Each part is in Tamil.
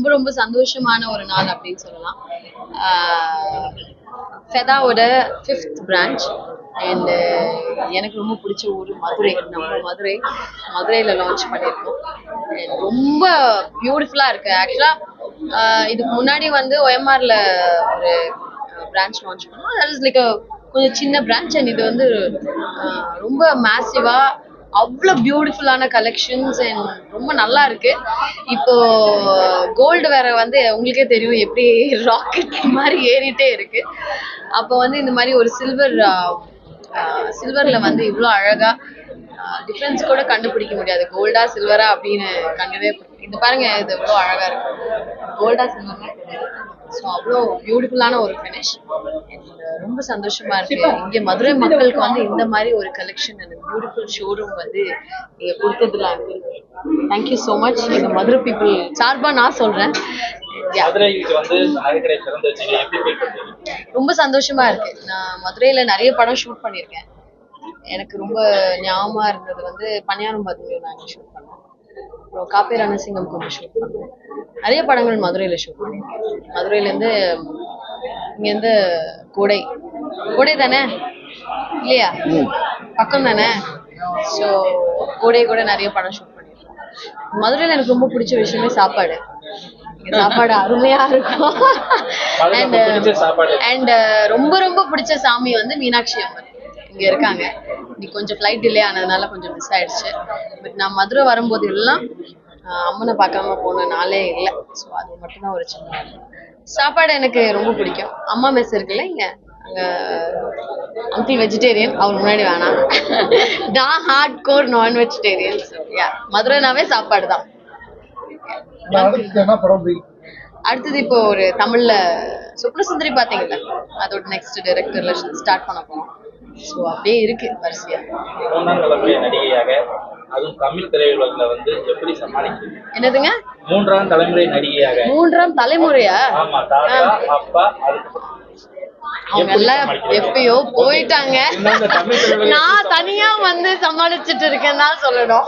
ரொம்ப ரொம்ப சந்தோஷமான ஒரு நாள் அப்படின்னு சொல்லலாம். ஃபெதாவோட 5th பிரான்ச் அண்ட் எனக்கு ரொம்ப பிடிச்ச ஊர் மதுரை. நம்ம மதுரையில் லான்ச் பண்ணியிருக்கோம். ரொம்ப பியூட்டிஃபுல்லாக இருக்கு. ஆக்சுவலாக இதுக்கு முன்னாடி வந்து OMRல ஒரு பிரான்ச் லான்ச் பண்ணோம். தட் இஸ் லைக் கொஞ்சம் சின்ன பிரான்ச். அண்ட் இது வந்து ரொம்ப மேசிவா அவ்வளோ பியூட்டிஃபுல்லான கலெக்ஷன்ஸ் அண்ட் ரொம்ப நல்லா இருக்கு. இப்போ கோல்டு வேற வந்து உங்களுக்கே தெரியும் எப்படி ராக்கெட் மாதிரி ஏறிட்டே இருக்கு. அப்போ வந்து இந்த மாதிரி ஒரு சில்வர்ல வந்து இவ்வளோ அழகா டிஃப்ரென்ஸ் கூட கண்டுபிடிக்க முடியாது. கோல்டா சில்வரா அப்படின்னு இது பாருங்க, இது எவ்வளோ அழகா இருக்கு. கோல்டா சில்வர்னா ஸோ அவ்வளோ பியூட்டிஃபுல்லான ஒரு ஃபினிஷ். ரொம்ப சந்தோஷமா இருக்கு. இங்கே மதுரை மக்களுக்கு வந்து இந்த மாதிரி ஒரு கலெக்ஷன் அண்ட் பியூட்டிஃபுல் ஷோரூம் வந்து நீங்க கொடுத்ததுல தேங்க்யூ ஸோ மச். எங்க மதுரை பீப்புள் சார்பா நான் சொல்றேன். ரொம்ப சந்தோஷமா இருக்கு. நான் மதுரையில நிறைய படம் ஷூட் பண்ணியிருக்கேன். எனக்கு ரொம்ப ஞாபகமா இருந்தது வந்து பன்னியாரம் பத்மினி நாங்கள் ஷூட் பண்ணோம். அப்புறம் காப்பே ரணசிங்கம் கொஞ்சம் ஷூட் பண்ணோம். நிறைய படங்கள் மதுரையில் ஷூட் பண்ணியிருக்கேன். மதுரையிலேருந்து இங்கேருந்து கோடை தானே இல்லையா, பக்கம் தானே. ஸோ கோடை கூட நிறைய படம் ஷூட் பண்ணியிருக்கோம். மதுரையில் எனக்கு ரொம்ப பிடிச்ச விஷயமே சாப்பாடு. சாப்பாடு அருமையா இருக்கும். அண்ட் ரொம்ப ரொம்ப பிடிச்ச சாமி வந்து மீனாட்சி அம்மன் இங்க இருக்காங்க. இன்னைக்கு கொஞ்சம் ஃப்ளைட் டிலே ஆனதுனால கொஞ்சம் மிஸ் ஆயிடுச்சு. பட் நான் மதுரை வரும்போது எல்லாம் அம்மனை பார்க்காம போன நாளே இல்லை. ஸோ அது மட்டும்தான் ஒரு சின்ன சாப்பாடு எனக்கு ரொம்ப பிடிக்கும். அம்மா மெஸ் இருக்குல்ல இங்க, அங்க அங்கிள் வெஜிடேரியன், அவர் முன்னாடி வேணாம். நான் ஹார்ட் கோர் நான் வெஜிடேரியன். மதுரைனாவே சாப்பாடு தான். அடுத்தது இப்போ ஒரு தமிழ்ல சுப்ரசுந்தரி பாத்தீங்கல்ல, அதோட நெக்ஸ்ட் டைரக்டர்ல ஸ்டார்ட் பண்ண போறோம். ஸோ அப்படியே இருக்கு வரிசையா. அதுவும் தமிழ் திரையுலகில வந்து எப்படி சமாளிக்கிறீங்க? என்னதுங்க? மூன்றாம் தலைமுறை நடிகையாக. மூன்றாம் தலைமுறையா? ஆமா, தாத்தா அப்பா அவங்க எல்லாம் எப்பயோ போயிட்டாங்க. நான் தனியா வந்து சமாளிச்சுட்டு இருக்கேன்னு தான் சொல்லணும்.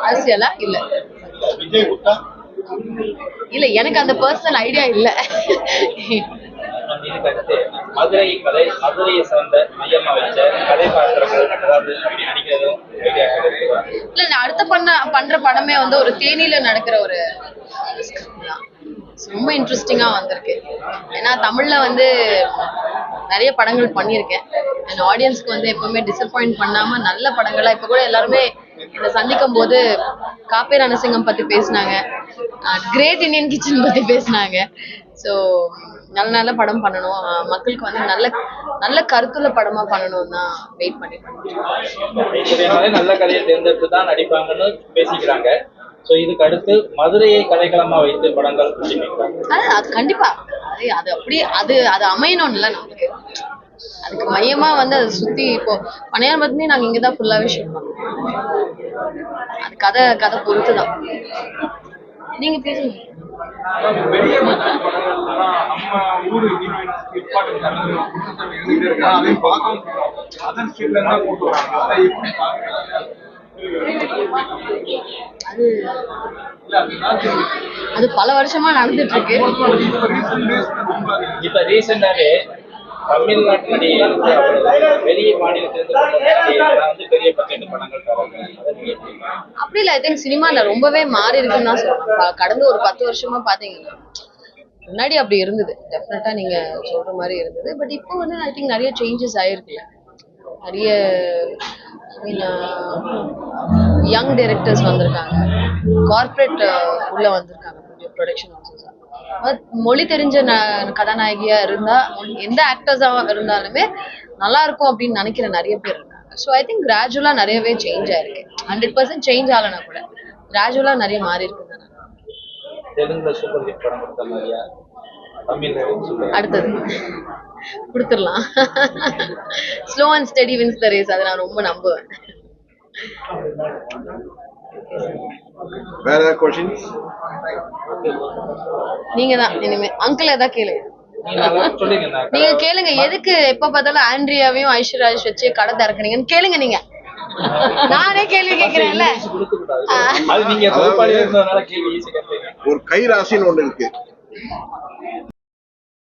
அரசியலா இல்ல இல்ல, எனக்கு அந்த பர்சனல் ஐடியா இல்ல. மதுரையை சார்ந்த மையமா வச்ச கதைபாத்திரங்கள் அதாவது நடிக்கிறதும் இல்ல, நான் அடுத்த பண்ற படமே வந்து ஒரு தேனியில நடக்கிற ஒரு ரொம்ப இன்ட்ரெஸ்டிங்கா வந்திருக்கு. ஏன்னா தமிழ்ல வந்து நிறைய படங்கள் பண்ணியிருக்கேன். அண்ட் ஆடியன்ஸ்க்கு வந்து எப்பவுமே டிசப்பாயிண்ட் பண்ணாம நல்ல படங்களா, இப்ப கூட எல்லாருமே என்னை சந்திக்கும் போது காப்பே ரணசிங்கம் பத்தி பேசினாங்க, கிரேட் இந்தியன் கிச்சன் பத்தி பேசினாங்க. ஸோ நல்ல நல்ல படம் பண்ணணும், மக்களுக்கு வந்து நல்ல நல்ல கருத்துள்ள படமா பண்ணணும் தான் வெயிட் பண்ணி நல்ல கதையை தேர்ந்தெடுத்து தான் நடிப்பாங்கன்னு பேசிக்கிறாங்க. ஸோ இதுக்கு அடுத்து மதுரையை கதைக்களமா வைத்து படங்கள் அது கண்டிப்பா அது அப்படி அது அமையணும்ல நமக்கு. அதுக்கு மையமா வந்து அதை சுத்தி இப்போ பன்னியாரம் பத்மினி நாங்க இங்கதான் ஃபுல்லாவே ஷூட் பண்ணோம். அது கதை பொறுத்துதான். நீங்க பேசுங்க. அது பல வருஷமா நடந்துட்டு இருக்கு. இப்ப ரீசெண்டாவே தமிழ்நாட்டு நடிகை வெளிய மாநிலத்திலிருந்து பெரிய பட்ஜெட் படங்கள் அப்படி இல்ல. ஐ திங்க் சினிமால ரொம்பவே மாறி இருக்குன்னு தான் சொல்லணும். கடந்த ஒரு 10 வருஷமா பாத்தீங்கன்னா, முன்னாடி அப்படி இருந்தது, டெஃபினட்டா நீங்க சொல்ற மாதிரி இருந்தது. பட் இப்போ வந்து ஐ திங்க் நிறைய சேஞ்சஸ் ஆயிருக்குல்ல. நிறைய யங் டைரக்டர்ஸ் வந்திருக்காங்க, கார்பரேட் உள்ள வந்திருக்காங்க, ப்ரொடக்ஷன் ஹவுசஸ். மொழி தெரிஞ்ச கதாநாயகியா இருந்தா, எந்த ஆக்டர்ஸா இருந்தாலுமே நல்லா இருக்கும் அப்படின்னு நினைக்கிற நிறைய பேர் இருக்காங்க. ஸோ ஐ திங்க் கிராஜுவலா நிறையவே சேஞ்ச் ஆயிருக்கு. 100% சேஞ்ச் ஆகலன்னா கூட கிராஜுவலா நிறைய மாறி இருக்கு. அடுத்தது கொடுத்துடலாம். Slow and steady wins the race. அதை நான் ரொம்ப நம்புவேன். வேற क्वेश्चंस? நீங்க தான் இனிமே அங்கிள் ஏதா கேளுங்க. நீங்க கேளுங்க. எதுக்கு எப்ப பார்த்தாலும் ஆண்ட்ரியாவையும் ஐஸ்வர்யா ராஜேஷ் வச்சு கடை திறக்கறீங்கன்னு கேளுங்க. நீங்க நானே கேள்வி கேட்கிறேன்ல. கொடுக்க கூடாது. அது நீங்க தொகுப்பாளியா இருந்ததுனால கேள்வி ஈஸி கேட்பீங்க. ஒரு கைராசின்னு ஒண்ணு இருக்கு.